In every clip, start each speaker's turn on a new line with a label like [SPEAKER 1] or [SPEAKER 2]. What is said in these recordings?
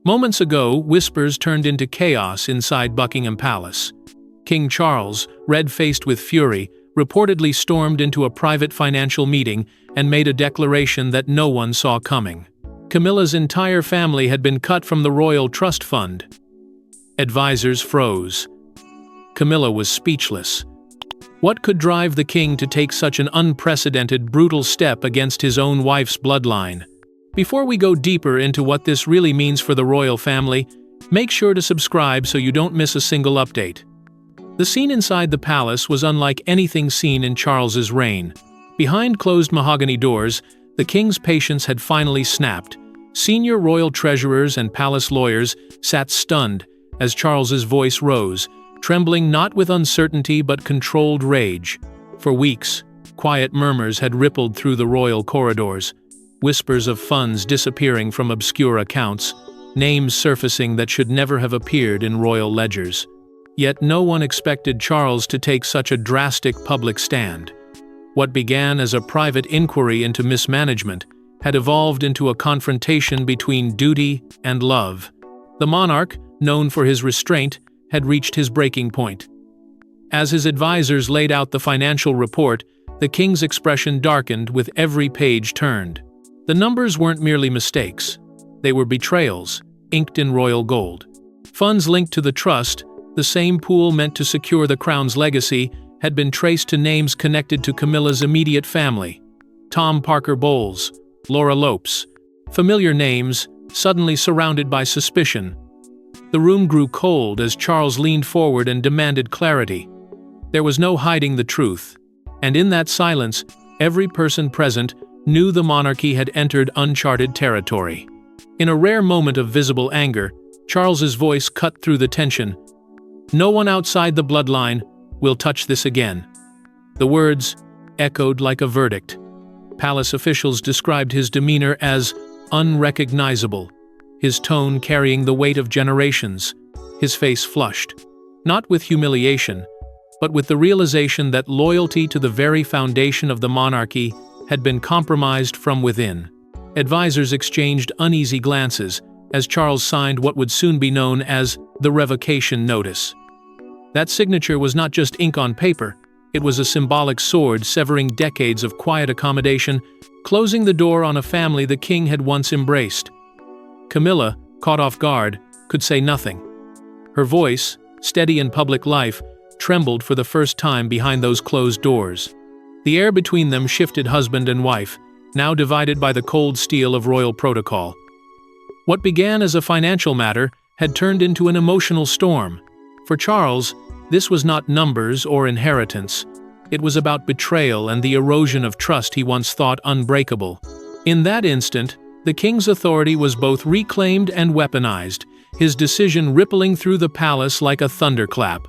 [SPEAKER 1] Moments ago, whispers turned into chaos inside Buckingham Palace. King Charles, red-faced with fury, reportedly stormed into a private financial meeting and made a declaration that no one saw coming. Camilla's entire family had been cut from the royal trust fund. Advisors froze. Camilla was speechless. What could drive the king to take such an unprecedented, brutal step against his own wife's bloodline? Before we go deeper into what this really means for the royal family, make sure to subscribe so you don't miss a single update. The scene inside the palace was unlike anything seen in Charles's reign. Behind closed mahogany doors, the king's patience had finally snapped. Senior royal treasurers and palace lawyers sat stunned as Charles's voice rose, trembling not with uncertainty but controlled rage. For weeks, quiet murmurs had rippled through the royal corridors, whispers of funds disappearing from obscure accounts, names surfacing that should never have appeared in royal ledgers. Yet no one expected Charles to take such a drastic public stand. What began as a private inquiry into mismanagement had evolved into a confrontation between duty and love. The monarch, known for his restraint, had reached his breaking point. As his advisors laid out the financial report, the king's expression darkened with every page turned. The numbers weren't merely mistakes. They were betrayals, inked in royal gold. Funds linked to the trust, the same pool meant to secure the crown's legacy, had been traced to names connected to Camilla's immediate family. Tom Parker Bowles, Laura Lopes. Familiar names, suddenly surrounded by suspicion. The room grew cold as Charles leaned forward and demanded clarity. There was no hiding the truth, and in that silence, every person present knew the monarchy had entered uncharted territory. In a rare moment of visible anger, Charles's voice cut through the tension. "No one outside the bloodline will touch this again." The words echoed like a verdict. Palace officials described his demeanor as unrecognizable, his tone carrying the weight of generations, his face flushed, not with humiliation, but with the realization that loyalty to the very foundation of the monarchy had been compromised from within. Advisors exchanged uneasy glances as Charles signed what would soon be known as the revocation notice. That signature was not just ink on paper, it was a symbolic sword severing decades of quiet accommodation, closing the door on a family the king had once embraced. Camilla, caught off guard, could say nothing. Her voice, steady in public life, trembled for the first time behind those closed doors. The air between them shifted husband and wife, now divided by the cold steel of royal protocol. What began as a financial matter had turned into an emotional storm. For Charles, this was not numbers or inheritance. It was about betrayal and the erosion of trust he once thought unbreakable. In that instant, the king's authority was both reclaimed and weaponized, his decision rippling through the palace like a thunderclap.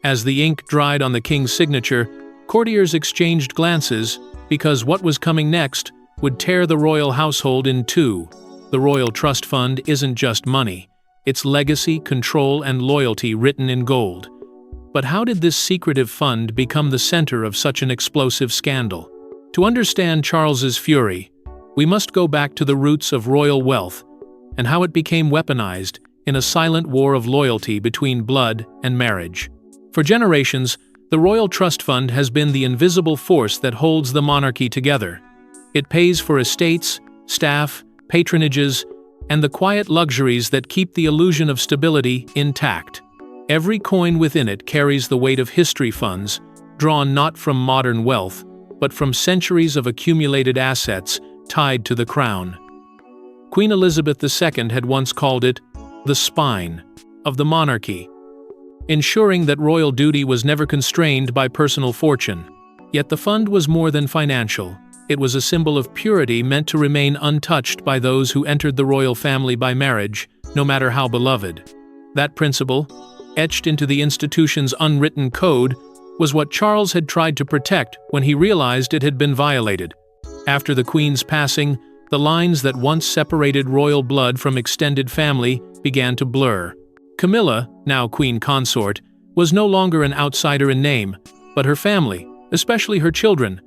[SPEAKER 1] As the ink dried on the king's signature, courtiers exchanged glances, because what was coming next would tear the royal household in two. The royal trust fund isn't just money. It's legacy, control, and loyalty written in gold. But how did this secretive fund become the center of such an explosive scandal? To understand Charles's fury, we must go back to the roots of royal wealth and how it became weaponized in a silent war of loyalty between blood and marriage. For generations, the Royal Trust Fund has been the invisible force that holds the monarchy together. It pays for estates, staff, patronages, and the quiet luxuries that keep the illusion of stability intact. Every coin within it carries the weight of history funds, drawn not from modern wealth, but from centuries of accumulated assets tied to the crown. Queen Elizabeth II had once called it the spine of the monarchy, ensuring that royal duty was never constrained by personal fortune. Yet the fund was more than financial. It was a symbol of purity meant to remain untouched by those who entered the royal family by marriage, no matter how beloved. That principle, etched into the institution's unwritten code, was what Charles had tried to protect when he realized it had been violated. After the Queen's passing, the lines that once separated royal blood from extended family began to blur. Camilla, now Queen Consort, was no longer an outsider in name, but her family, especially her children,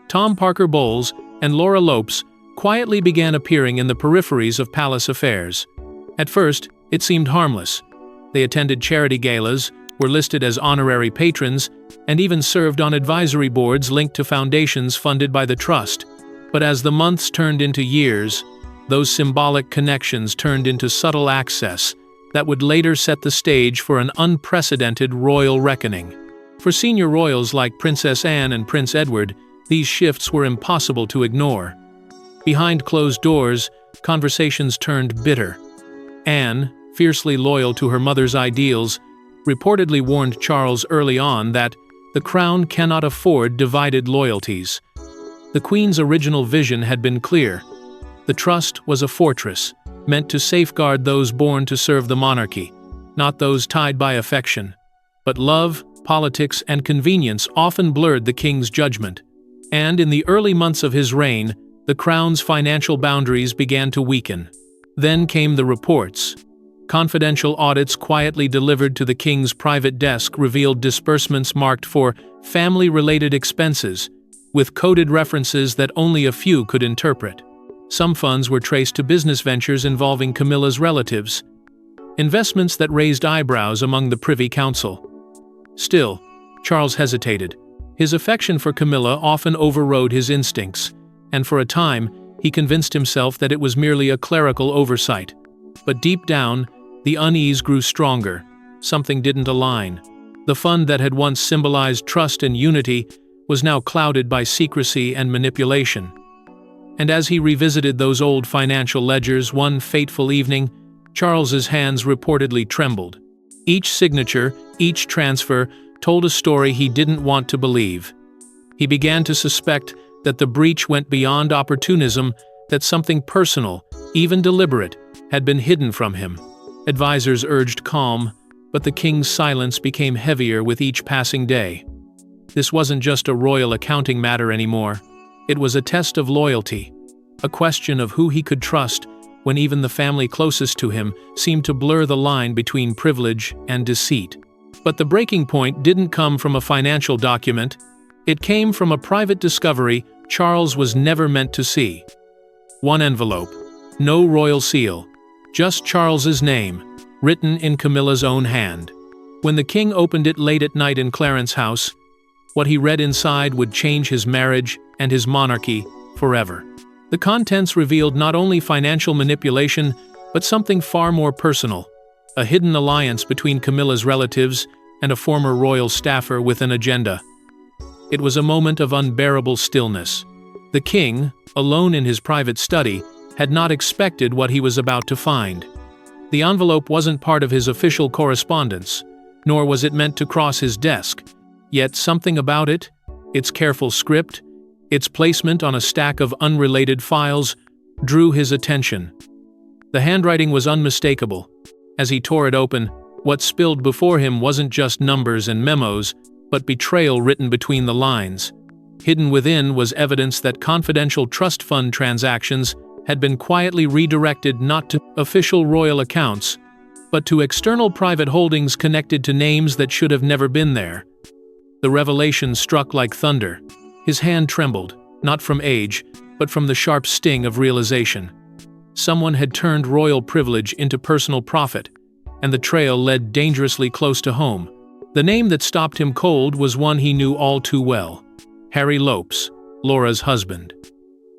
[SPEAKER 1] Tom Parker Bowles and Laura Lopes, quietly began appearing in the peripheries of palace affairs. At first, it seemed harmless. They attended charity galas, were listed as honorary patrons, and even served on advisory boards linked to foundations funded by the trust. But as the months turned into years, those symbolic connections turned into subtle access that would later set the stage for an unprecedented royal reckoning. For senior royals like Princess Anne and Prince Edward, these shifts were impossible to ignore. Behind closed doors, conversations turned bitter. Anne, fiercely loyal to her mother's ideals, reportedly warned Charles early on that the crown cannot afford divided loyalties. The Queen's original vision had been clear. The trust was a fortress, meant to safeguard those born to serve the monarchy, not those tied by affection. But love, politics, and convenience often blurred the king's judgment. And in the early months of his reign, the crown's financial boundaries began to weaken. Then came the reports. Confidential audits quietly delivered to the king's private desk revealed disbursements marked for family-related expenses, with coded references that only a few could interpret. Some funds were traced to business ventures involving Camilla's relatives, investments that raised eyebrows among the Privy Council. Still, Charles hesitated. His affection for Camilla often overrode his instincts, and for a time, he convinced himself that it was merely a clerical oversight. But deep down, the unease grew stronger. Something didn't align. The fund that had once symbolized trust and unity was now clouded by secrecy and manipulation. And as he revisited those old financial ledgers one fateful evening, Charles's hands reportedly trembled. Each signature, each transfer, told a story he didn't want to believe. He began to suspect that the breach went beyond opportunism, that something personal, even deliberate, had been hidden from him. Advisors urged calm, but the king's silence became heavier with each passing day. This wasn't just a royal accounting matter anymore. It was a test of loyalty, a question of who he could trust when even the family closest to him seemed to blur the line between privilege and deceit. But the breaking point didn't come from a financial document. It came from a private discovery Charles was never meant to see. One envelope, no royal seal, just Charles's name, written in Camilla's own hand. When the king opened it late at night in Clarence House, what he read inside would change his marriage and his monarchy forever. The contents revealed not only financial manipulation, but something far more personal, a hidden alliance between Camilla's relatives and a former royal staffer with an agenda. It was a moment of unbearable stillness. The king, alone in his private study, had not expected what he was about to find. The envelope wasn't part of his official correspondence, nor was it meant to cross his desk. Yet something about it, its careful script, its placement on a stack of unrelated files, drew his attention. The handwriting was unmistakable. As he tore it open, what spilled before him wasn't just numbers and memos, but betrayal written between the lines. Hidden within was evidence that confidential trust fund transactions had been quietly redirected not to official royal accounts, but to external private holdings connected to names that should have never been there. The revelation struck like thunder. His hand trembled, not from age, but from the sharp sting of realization. Someone had turned royal privilege into personal profit, and the trail led dangerously close to home. The name that stopped him cold was one he knew all too well: Harry Lopes, Laura's husband.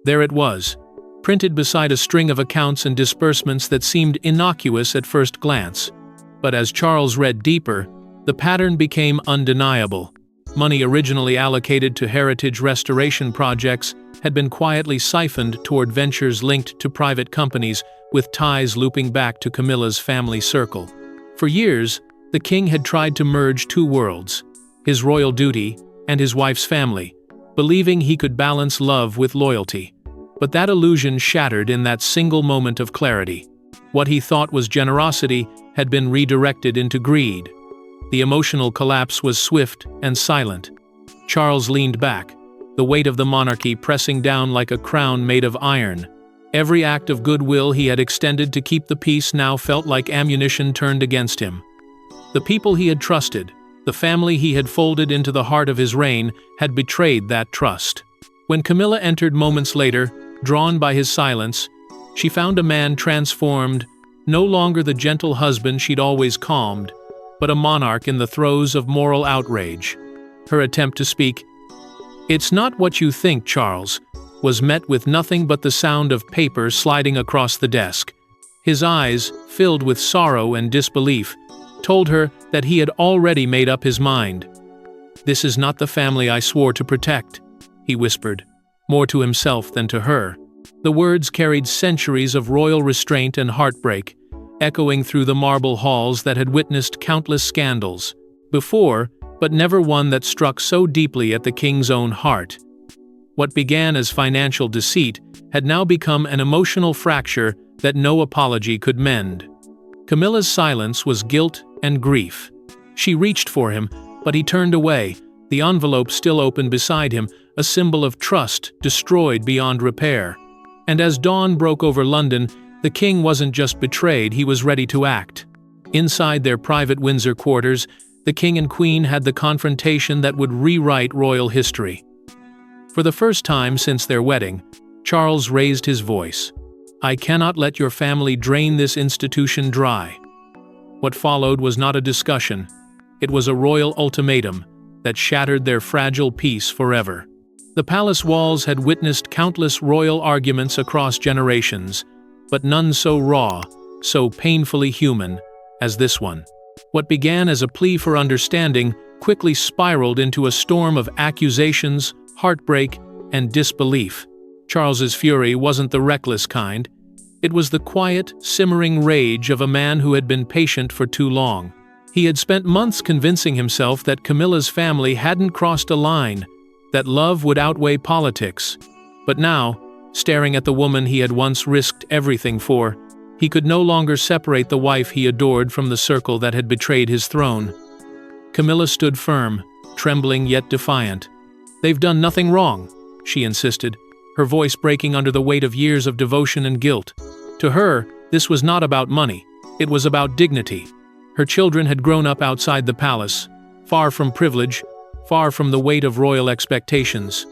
[SPEAKER 1] There it was, printed beside a string of accounts and disbursements that seemed innocuous at first glance. But as Charles read deeper, the pattern became undeniable. Money originally allocated to heritage restoration projects had been quietly siphoned toward ventures linked to private companies, with ties looping back to Camilla's family circle. For years, the king had tried to merge two worlds, his royal duty and his wife's family, believing he could balance love with loyalty. But that illusion shattered in that single moment of clarity. What he thought was generosity had been redirected into greed. The emotional collapse was swift and silent. Charles leaned back, the weight of the monarchy pressing down like a crown made of iron. Every act of goodwill he had extended to keep the peace now felt like ammunition turned against him. The people he had trusted, the family he had folded into the heart of his reign, had betrayed that trust. When Camilla entered moments later, drawn by his silence, she found a man transformed, no longer the gentle husband she'd always calmed, but a monarch in the throes of moral outrage. Her attempt to speak, "It's not what you think, Charles," was met with nothing but the sound of paper sliding across the desk. His eyes, filled with sorrow and disbelief, told her that he had already made up his mind. "This is not the family I swore to protect," he whispered, more to himself than to her. The words carried centuries of royal restraint and heartbreak, echoing through the marble halls that had witnessed countless scandals before, but never one that struck so deeply at the king's own heart. What began as financial deceit had now become an emotional fracture that no apology could mend. Camilla's silence was guilt and grief. She reached for him, but he turned away, the envelope still open beside him, a symbol of trust destroyed beyond repair. And as dawn broke over London, the king wasn't just betrayed, he was ready to act. Inside their private Windsor quarters, the king and queen had the confrontation that would rewrite royal history. For the first time since their wedding, Charles raised his voice. "I cannot let your family drain this institution dry." What followed was not a discussion. It was a royal ultimatum that shattered their fragile peace forever. The palace walls had witnessed countless royal arguments across generations, but none so raw, so painfully human, as this one. What began as a plea for understanding quickly spiraled into a storm of accusations, heartbreak, and disbelief. Charles's fury wasn't the reckless kind. It was the quiet, simmering rage of a man who had been patient for too long. He had spent months convincing himself that Camilla's family hadn't crossed a line, that love would outweigh politics. But now, staring at the woman he had once risked everything for, he could no longer separate the wife he adored from the circle that had betrayed his throne. Camilla stood firm, trembling yet defiant. "They've done nothing wrong," she insisted, her voice breaking under the weight of years of devotion and guilt. To her, this was not about money, it was about dignity. Her children had grown up outside the palace, far from privilege, far from the weight of royal expectations.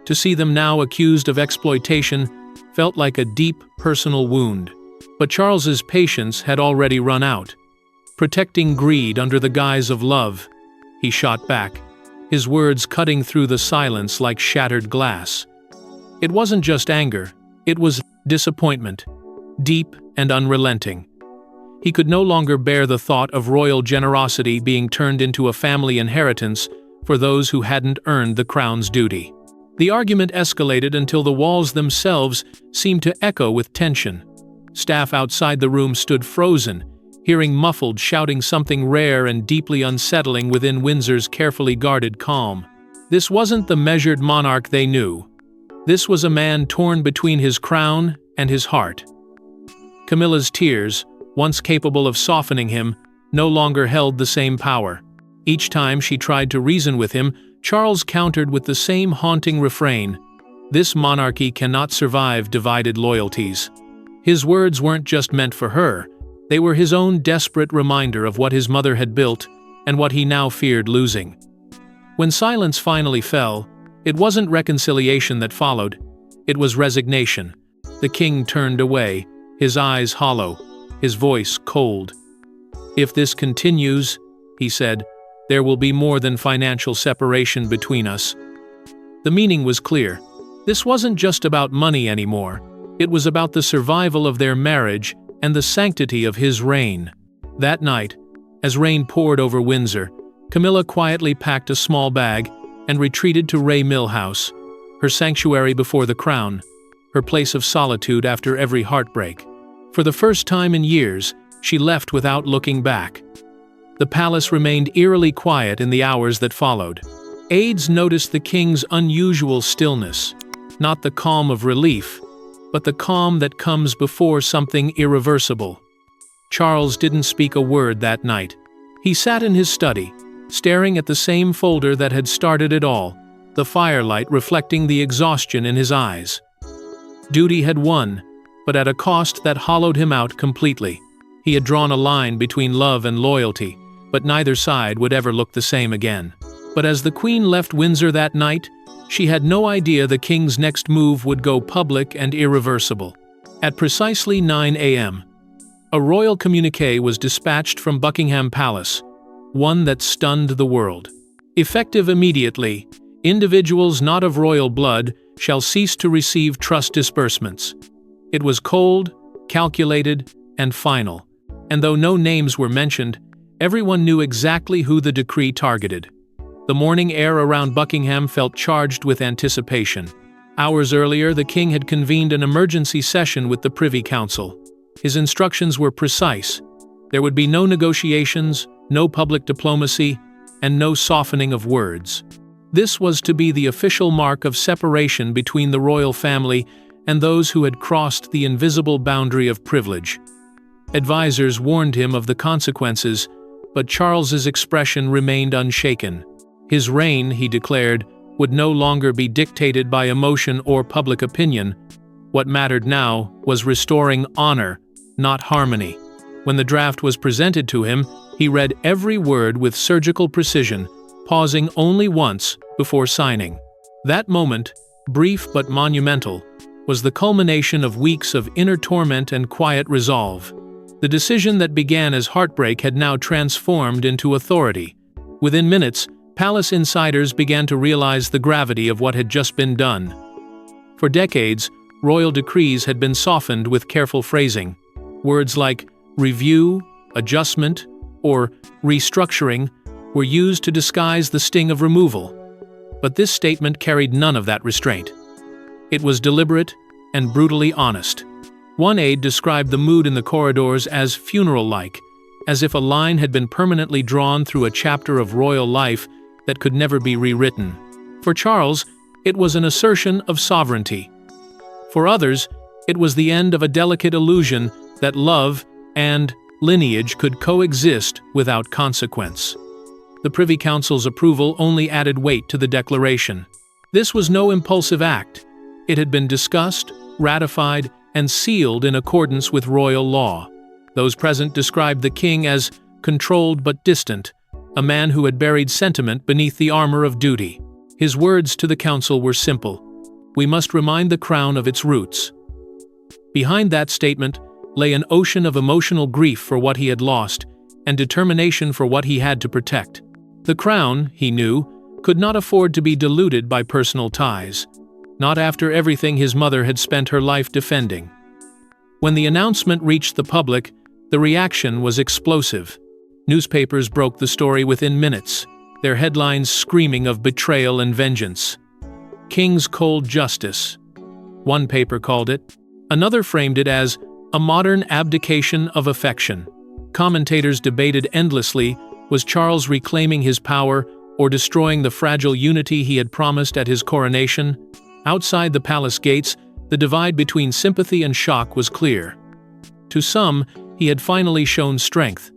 [SPEAKER 1] To see them now accused of exploitation felt like a deep, personal wound. But Charles's patience had already run out. Protecting greed under the guise of love, he shot back, his words cutting through the silence like shattered glass. It wasn't just anger, it was disappointment, deep and unrelenting. He could no longer bear the thought of royal generosity being turned into a family inheritance for those who hadn't earned the crown's duty. The argument escalated until the walls themselves seemed to echo with tension. Staff outside the room stood frozen, hearing muffled shouting something rare and deeply unsettling within Windsor's carefully guarded calm. This wasn't the measured monarch they knew. This was a man torn between his crown and his heart. Camilla's tears, once capable of softening him, no longer held the same power. Each time she tried to reason with him, Charles countered with the same haunting refrain: "This monarchy cannot survive divided loyalties." His words weren't just meant for her, they were his own desperate reminder of what his mother had built and what he now feared losing. When silence finally fell, it wasn't reconciliation that followed, it was resignation. The king turned away, his eyes hollow, his voice cold. "If this continues," he said, "there will be more than financial separation between us." The meaning was clear. This wasn't just about money anymore. It was about the survival of their marriage and the sanctity of his reign. That night, as rain poured over Windsor, Camilla quietly packed a small bag and retreated to Ray Mill House, her sanctuary before the crown, her place of solitude after every heartbreak. For the first time in years, she left without looking back. The palace remained eerily quiet in the hours that followed. Aides noticed the king's unusual stillness, not the calm of relief, but the calm that comes before something irreversible. Charles didn't speak a word that night. He sat in his study, staring at the same folder that had started it all, the firelight reflecting the exhaustion in his eyes. Duty had won, but at a cost that hollowed him out completely. He had drawn a line between love and loyalty, but neither side would ever look the same again. But as the Queen left Windsor that night, she had no idea the king's next move would go public and irreversible. At precisely 9 a.m., A royal communique was dispatched from Buckingham Palace, one that stunned the world. Effective immediately, individuals not of royal blood shall cease to receive trust disbursements. It was cold, calculated, and final, and though no names were mentioned, everyone knew exactly who the decree targeted. The morning air around Buckingham felt charged with anticipation. Hours earlier, the king had convened an emergency session with the Privy Council. His instructions were precise. There would be no negotiations, no public diplomacy, and no softening of words. This was to be the official mark of separation between the royal family and those who had crossed the invisible boundary of privilege. Advisors warned him of the consequences, but Charles's expression remained unshaken. His reign, he declared, would no longer be dictated by emotion or public opinion. What mattered now was restoring honor, not harmony. When the draft was presented to him, he read every word with surgical precision, pausing only once before signing. That moment, brief but monumental, was the culmination of weeks of inner torment and quiet resolve. The decision that began as heartbreak had now transformed into authority. Within minutes, palace insiders began to realize the gravity of what had just been done. For decades, royal decrees had been softened with careful phrasing. Words like review, adjustment, or restructuring were used to disguise the sting of removal. But this statement carried none of that restraint. It was deliberate and brutally honest. One aide described the mood in the corridors as funeral-like, as if a line had been permanently drawn through a chapter of royal life that could never be rewritten. For Charles, it was an assertion of sovereignty. For others, it was the end of a delicate illusion that love and lineage could coexist without consequence. The Privy Council's approval only added weight to the declaration. This was no impulsive act. It had been discussed, ratified, and sealed in accordance with royal law. Those present described the king as controlled but distant, a man who had buried sentiment beneath the armor of duty. His words to the council were simple: "We must remind the crown of its roots." Behind that statement lay an ocean of emotional grief for what he had lost and determination for what he had to protect. The crown, he knew, could not afford to be diluted by personal ties, not after everything his mother had spent her life defending. When the announcement reached the public, the reaction was explosive. Newspapers broke the story within minutes, their headlines screaming of betrayal and vengeance. "King's cold justice," one paper called it. Another framed it as a modern abdication of affection. Commentators debated endlessly: was Charles reclaiming his power or destroying the fragile unity he had promised at his coronation? Outside the palace gates, the divide between sympathy and shock was clear. To some, he had finally shown strength.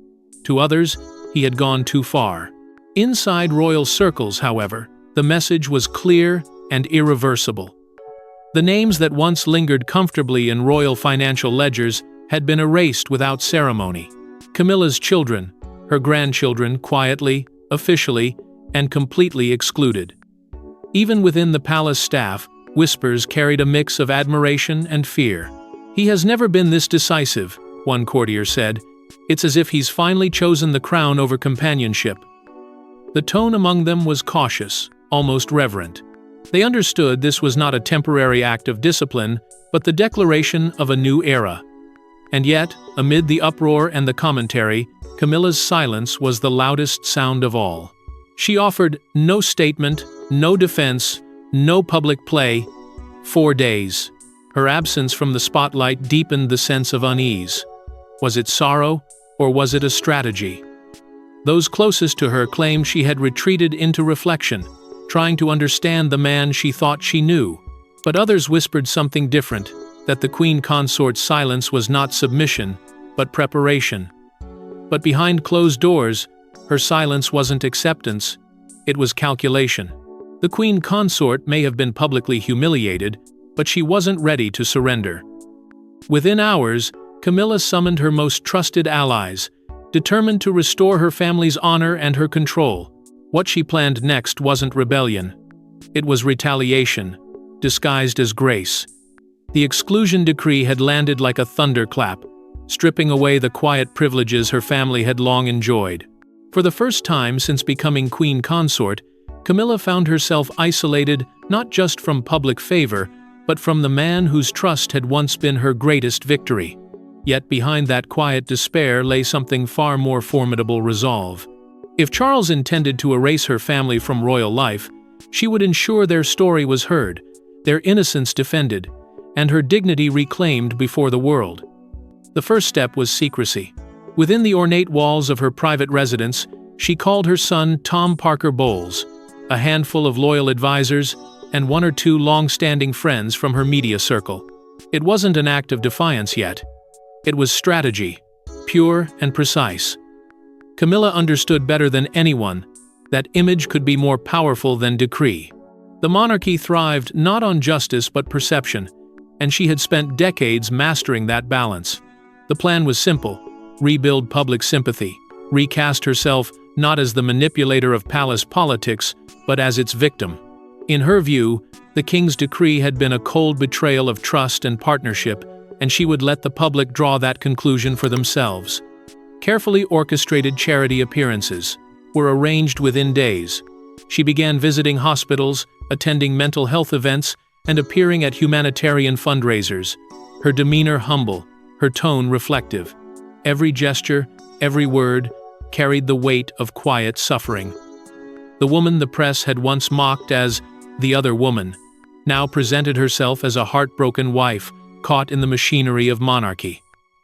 [SPEAKER 1] To others, he had gone too far. Inside royal circles, however, the message was clear and irreversible. The names that once lingered comfortably in royal financial ledgers had been erased without ceremony. Camilla's children, her grandchildren, quietly, officially, and completely excluded. Even within the palace staff, whispers carried a mix of admiration and fear. "He has never been this decisive," one courtier said. "It's as if he's finally chosen the crown over companionship." The tone among them was cautious, almost reverent. They understood this was not a temporary act of discipline, but the declaration of a new era. And yet, amid the uproar and the commentary, Camilla's silence was the loudest sound of all. She offered no statement, no defense, no public play. 4 days. Her absence from the spotlight deepened the sense of unease. Was it sorrow, or was it a strategy? Those closest to her claimed she had retreated into reflection, trying to understand the man she thought she knew. But others whispered something different, that the queen consort's silence was not submission, but preparation. But behind closed doors, her silence wasn't acceptance, it was calculation. The queen consort may have been publicly humiliated, but she wasn't ready to surrender. Within hours, Camilla summoned her most trusted allies, determined to restore her family's honor and her control. What she planned next wasn't rebellion. It was retaliation, disguised as grace. The exclusion decree had landed like a thunderclap, stripping away the quiet privileges her family had long enjoyed. For the first time since becoming queen consort, Camilla found herself isolated not just from public favor, but from the man whose trust had once been her greatest victory. Yet behind that quiet despair lay something far more formidable: resolve. If Charles intended to erase her family from royal life, she would ensure their story was heard, their innocence defended, and her dignity reclaimed before the world. The first step was secrecy. Within the ornate walls of her private residence, she called her son Tom Parker Bowles, a handful of loyal advisors, and one or two long-standing friends from her media circle. It wasn't an act of defiance yet. It was strategy, pure and precise. Camilla understood better than anyone that image could be more powerful than decree. The monarchy thrived not on justice but perception, and she had spent decades mastering that balance. The plan was simple: rebuild public sympathy, recast herself not as the manipulator of palace politics, but as its victim. In her view, the king's decree had been a cold betrayal of trust and partnership, and she would let the public draw that conclusion for themselves. Carefully orchestrated charity appearances were arranged within days. She began visiting hospitals, attending mental health events, and appearing at humanitarian fundraisers, her demeanor humble, her tone reflective. Every gesture, every word, carried the weight of quiet suffering. The woman the press had once mocked as the other woman now presented herself as a heartbroken wife caught in the machinery of monarchy.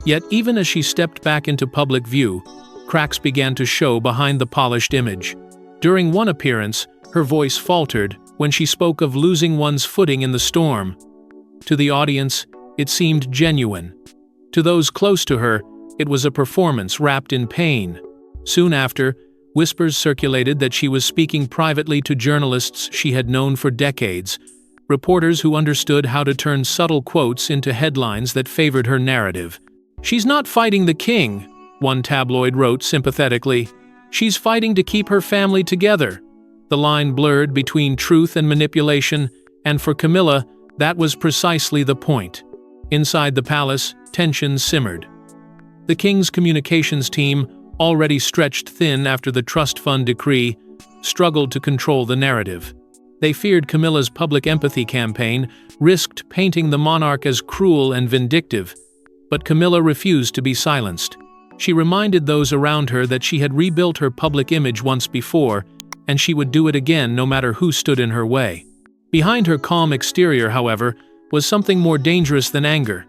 [SPEAKER 1] Yet even as she stepped back into public view, cracks began to show behind the polished image. During one appearance, her voice faltered when she spoke of losing one's footing in the storm. To the audience, it seemed genuine. To those close to her, it was a performance wrapped in pain. Soon after, whispers circulated that she was speaking privately to journalists she had known for decades, reporters who understood how to turn subtle quotes into headlines that favored her narrative. "She's not fighting the king," one tabloid wrote sympathetically. "She's fighting to keep her family together." The line blurred between truth and manipulation, and for Camilla, that was precisely the point. Inside the palace, tensions simmered. The king's communications team, already stretched thin after the trust fund decree, struggled to control the narrative. They feared Camilla's public empathy campaign risked painting the monarch as cruel and vindictive. But Camilla refused to be silenced. She reminded those around her that she had rebuilt her public image once before, and she would do it again no matter who stood in her way. Behind her calm exterior, however, was something more dangerous than anger: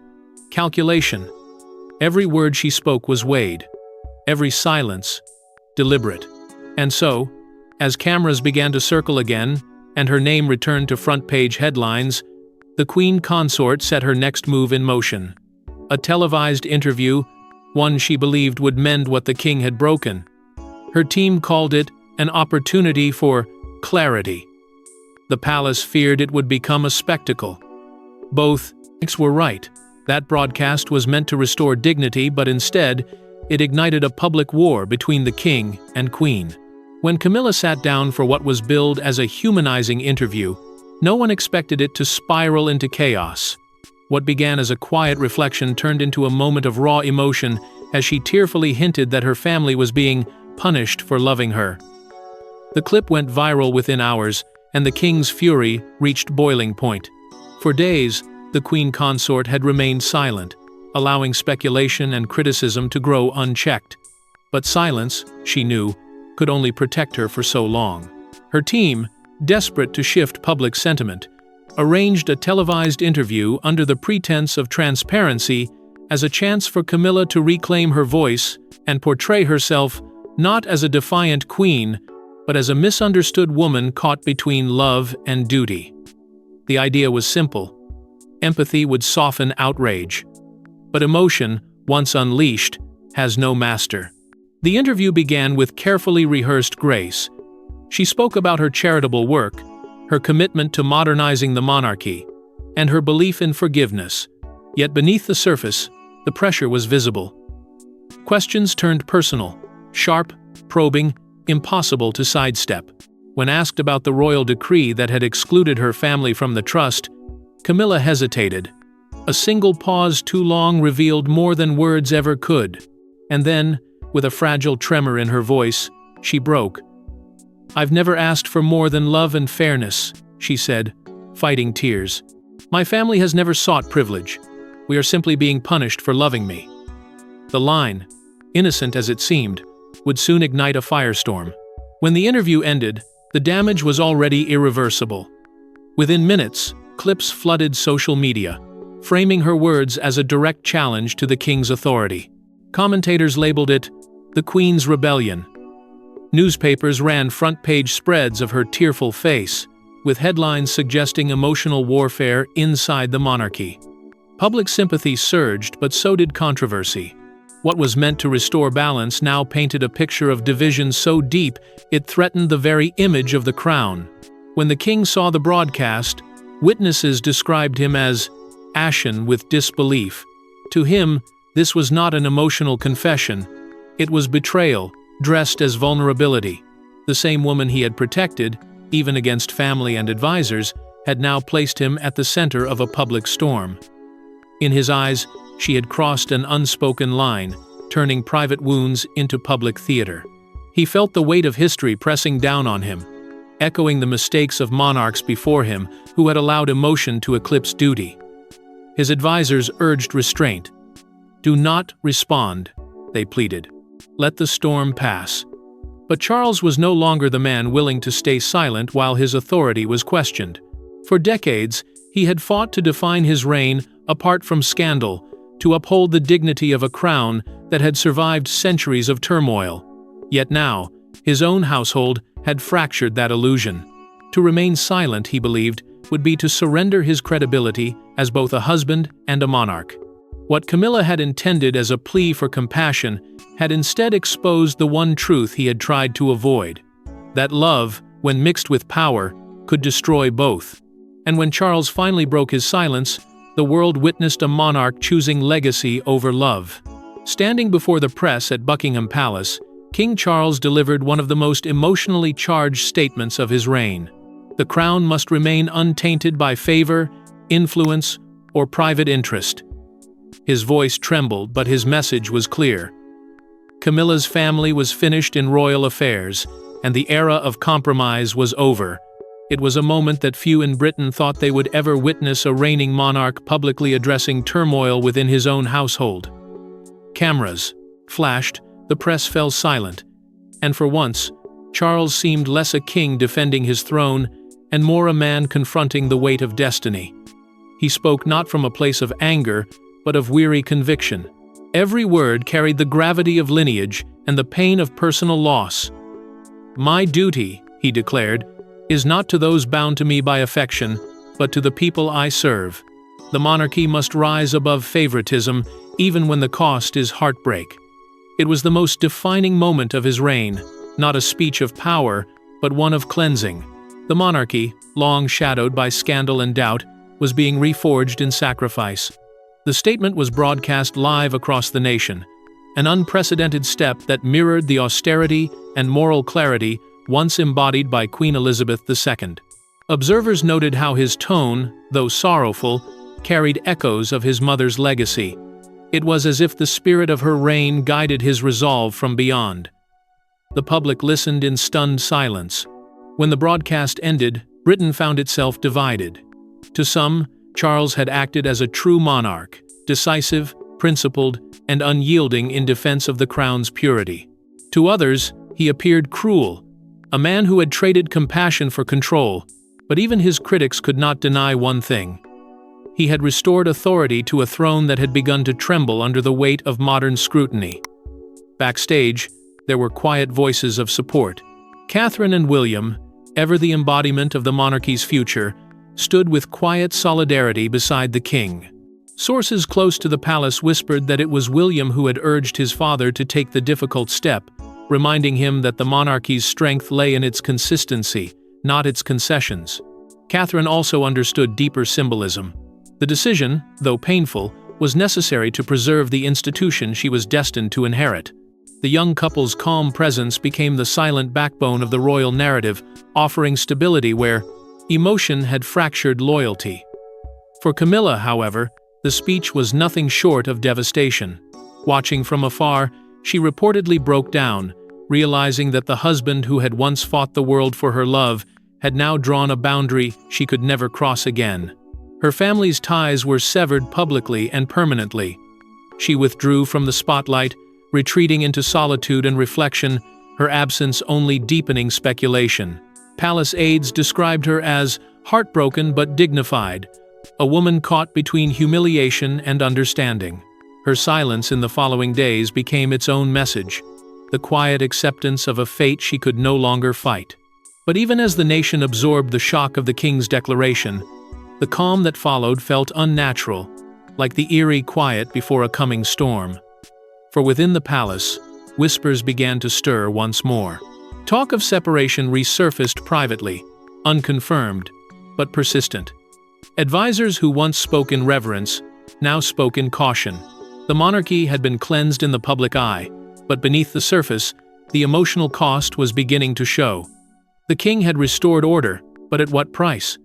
[SPEAKER 1] calculation. Every word she spoke was weighed. Every silence, deliberate. And so, as cameras began to circle again, and her name returned to front-page headlines, the queen consort set her next move in motion. A televised interview, one she believed would mend what the king had broken. Her team called it an opportunity for clarity. The palace feared it would become a spectacle. Both were right. That broadcast was meant to restore dignity, but instead, it ignited a public war between the king and queen. When Camilla sat down for what was billed as a humanizing interview, no one expected it to spiral into chaos. What began as a quiet reflection turned into a moment of raw emotion as she tearfully hinted that her family was being punished for loving her. The clip went viral within hours, and the king's fury reached boiling point. For days, the queen consort had remained silent, allowing speculation and criticism to grow unchecked. But silence, she knew, could only protect her for so long. Her team, desperate to shift public sentiment, arranged a televised interview under the pretense of transparency as a chance for Camilla to reclaim her voice and portray herself not as a defiant queen, but as a misunderstood woman caught between love and duty. The idea was simple. Empathy would soften outrage. But emotion, once unleashed, has no master. The interview began with carefully rehearsed grace. She spoke about her charitable work, her commitment to modernizing the monarchy, and her belief in forgiveness. Yet beneath the surface, the pressure was visible. Questions turned personal, sharp, probing, impossible to sidestep. When asked about the royal decree that had excluded her family from the trust, Camilla hesitated. A single pause too long revealed more than words ever could. And then, with a fragile tremor in her voice, she broke. "I've never asked for more than love and fairness," she said, fighting tears. "My family has never sought privilege. We are simply being punished for loving me." The line, innocent as it seemed, would soon ignite a firestorm. When the interview ended, the damage was already irreversible. Within minutes, clips flooded social media, framing her words as a direct challenge to the king's authority. Commentators labeled it the Queen's Rebellion. Newspapers ran front-page spreads of her tearful face, with headlines suggesting emotional warfare inside the monarchy. Public sympathy surged, but so did controversy. What was meant to restore balance now painted a picture of division so deep it threatened the very image of the crown. When the king saw the broadcast, witnesses described him as ashen with disbelief. To him, this was not an emotional confession. It was betrayal, dressed as vulnerability. The same woman he had protected, even against family and advisors, had now placed him at the center of a public storm. In his eyes, she had crossed an unspoken line, turning private wounds into public theater. He felt the weight of history pressing down on him, echoing the mistakes of monarchs before him who had allowed emotion to eclipse duty. His advisors urged restraint. "Do not respond," they pleaded. "Let the storm pass." But Charles was no longer the man willing to stay silent while his authority was questioned. For decades, he had fought to define his reign apart from scandal, to uphold the dignity of a crown that had survived centuries of turmoil. Yet now, his own household had fractured that illusion. To remain silent, he believed, would be to surrender his credibility as both a husband and a monarch. What Camilla had intended as a plea for compassion had instead exposed the one truth he had tried to avoid: that love, when mixed with power, could destroy both. And when Charles finally broke his silence, the world witnessed a monarch choosing legacy over love. Standing before the press at Buckingham Palace, King Charles delivered one of the most emotionally charged statements of his reign. The crown must remain untainted by favor, influence, or private interest. His voice trembled, but his message was clear. Camilla's family was finished in royal affairs, and the era of compromise was over. It was a moment that few in Britain thought they would ever witness a reigning monarch publicly addressing turmoil within his own household. Cameras flashed, the press fell silent, and for once, Charles seemed less a king defending his throne and more a man confronting the weight of destiny. He spoke not from a place of anger, but of weary conviction. Every word carried the gravity of lineage and the pain of personal loss. "My duty," he declared, "is not to those bound to me by affection, but to the people I serve. The monarchy must rise above favoritism, even when the cost is heartbreak." It was the most defining moment of his reign, not a speech of power, but one of cleansing. The monarchy, long shadowed by scandal and doubt, was being reforged in sacrifice. The statement was broadcast live across the nation, an unprecedented step that mirrored the austerity and moral clarity once embodied by Queen Elizabeth II. Observers noted how his tone, though sorrowful, carried echoes of his mother's legacy. It was as if the spirit of her reign guided his resolve from beyond. The public listened in stunned silence. When the broadcast ended, Britain found itself divided. To some, Charles had acted as a true monarch, decisive, principled, and unyielding in defense of the crown's purity. To others, he appeared cruel, a man who had traded compassion for control, but even his critics could not deny one thing. He had restored authority to a throne that had begun to tremble under the weight of modern scrutiny. Backstage, there were quiet voices of support. Catherine and William, ever the embodiment of the monarchy's future, stood with quiet solidarity beside the king. Sources close to the palace whispered that it was William who had urged his father to take the difficult step, reminding him that the monarchy's strength lay in its consistency, not its concessions. Catherine also understood deeper symbolism. The decision, though painful, was necessary to preserve the institution she was destined to inherit. The young couple's calm presence became the silent backbone of the royal narrative, offering stability where emotion had fractured loyalty. For Camilla, however, The speech was nothing short of devastation. Watching from afar, she reportedly broke down, realizing that the husband who had once fought the world for her love had now drawn a boundary she could never cross again. Her family's ties were severed publicly and permanently. She withdrew from the spotlight, retreating into solitude and reflection, her absence only deepening speculation. Palace aides described her as heartbroken but dignified, a woman caught between humiliation and understanding. Her silence in the following days became its own message, the quiet acceptance of a fate she could no longer fight. But even as the nation absorbed the shock of the king's declaration, the calm that followed felt unnatural, like the eerie quiet before a coming storm. For within the palace, whispers began to stir once more. Talk of separation resurfaced privately, unconfirmed, but persistent. Advisors who once spoke in reverence now spoke in caution. The monarchy had been cleansed in the public eye, but beneath the surface, the emotional cost was beginning to show. The king had restored order, but at what price?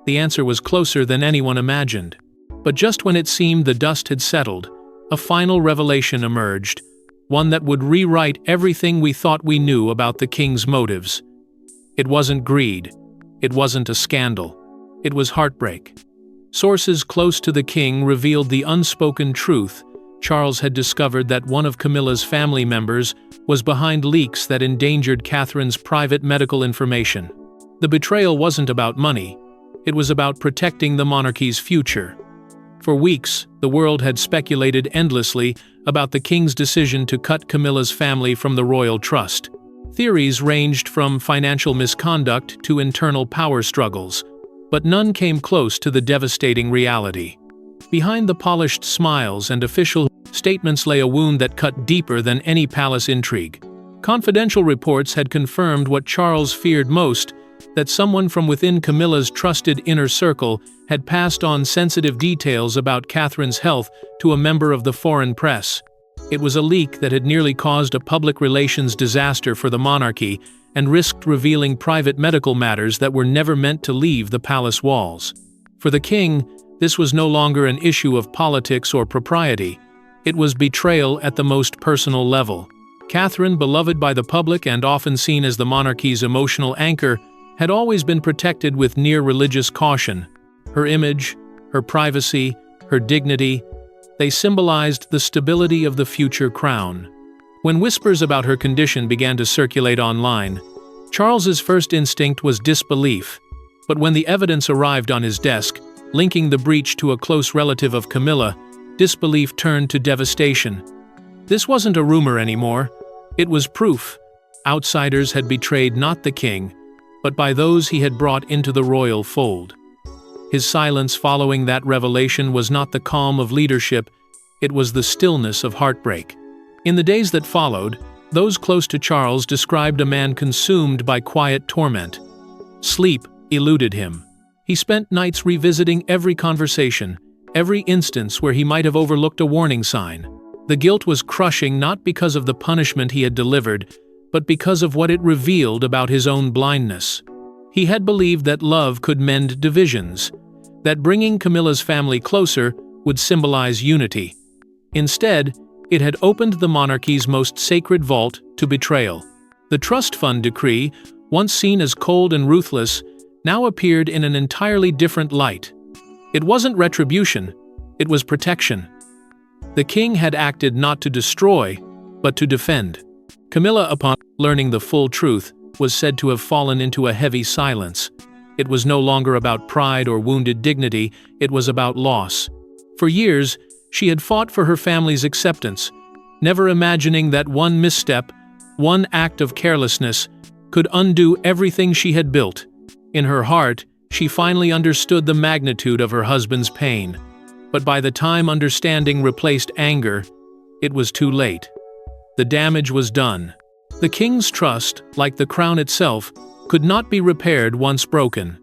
[SPEAKER 1] The answer was closer than anyone imagined. But just when it seemed the dust had settled, a final revelation emerged, one that would rewrite everything we thought we knew about the king's motives. It wasn't greed. It wasn't a scandal. It was heartbreak. Sources close to the king revealed the unspoken truth. Charles had discovered that one of Camilla's family members was behind leaks that endangered Catherine's private medical information. The betrayal wasn't about money. It was about protecting the monarchy's future. For weeks, the world had speculated endlessly about the king's decision to cut Camilla's family from the royal trust. Theories ranged from financial misconduct to internal power struggles, but none came close to the devastating reality. Behind the polished smiles and official statements lay a wound that cut deeper than any palace intrigue. Confidential reports had confirmed what Charles feared most, that someone from within Camilla's trusted inner circle had passed on sensitive details about Catherine's health to a member of the foreign press. It was a leak that had nearly caused a public relations disaster for the monarchy and risked revealing private medical matters that were never meant to leave the palace walls. For the king, this was no longer an issue of politics or propriety. It was betrayal at the most personal level. Catherine, beloved by the public and often seen as the monarchy's emotional anchor, had always been protected with near-religious caution. Her image, her privacy, her dignity, they symbolized the stability of the future crown. When whispers about her condition began to circulate online, Charles's first instinct was disbelief. But when the evidence arrived on his desk, linking the breach to a close relative of Camilla, disbelief turned to devastation. This wasn't a rumor anymore. It was proof. Outsiders had betrayed not the king, but by those he had brought into the royal fold. His silence following that revelation was not the calm of leadership, it was the stillness of heartbreak. In the days that followed, those close to Charles described a man consumed by quiet torment. Sleep eluded him. He spent nights revisiting every conversation, every instance where he might have overlooked a warning sign. The guilt was crushing not because of the punishment he had delivered, but because of what it revealed about his own blindness. He had believed that love could mend divisions, that bringing Camilla's family closer would symbolize unity. Instead, it had opened the monarchy's most sacred vault to betrayal. The trust fund decree, once seen as cold and ruthless, now appeared in an entirely different light. It wasn't retribution, it was protection. The king had acted not to destroy, but to defend. Camilla, upon learning the full truth, was said to have fallen into a heavy silence. It was no longer about pride or wounded dignity, it was about loss. For years, she had fought for her family's acceptance, never imagining that one misstep, one act of carelessness, could undo everything she had built. In her heart, she finally understood the magnitude of her husband's pain. But by the time understanding replaced anger, it was too late. The damage was done. The king's trust, like the crown itself, could not be repaired once broken.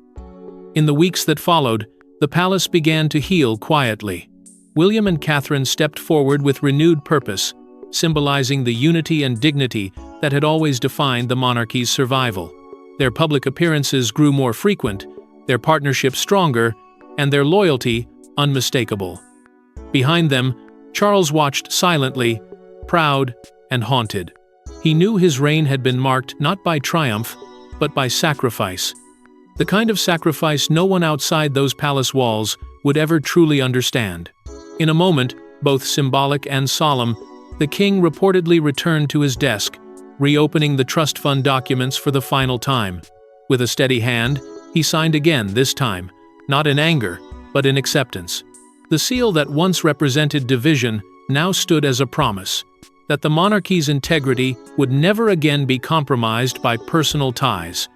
[SPEAKER 1] In the weeks that followed, the palace began to heal quietly. William and Catherine stepped forward with renewed purpose, symbolizing the unity and dignity that had always defined the monarchy's survival. Their public appearances grew more frequent, their partnership stronger, and their loyalty unmistakable. Behind them, Charles watched silently, proud and haunted. He knew his reign had been marked not by triumph, but by sacrifice. The kind of sacrifice no one outside those palace walls would ever truly understand. In a moment, both symbolic and solemn, the king reportedly returned to his desk, reopening the trust fund documents for the final time. With a steady hand, he signed again, this time, not in anger, but in acceptance. The seal that once represented division now stood as a promise that the monarchy's integrity would never again be compromised by personal ties.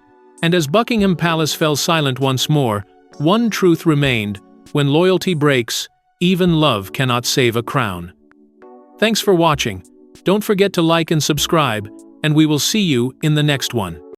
[SPEAKER 1] And as Buckingham Palace fell silent once more, one truth remained: when loyalty breaks, even love cannot save a crown. Thanks for watching. Don't forget to like and subscribe, and we will see you in the next one.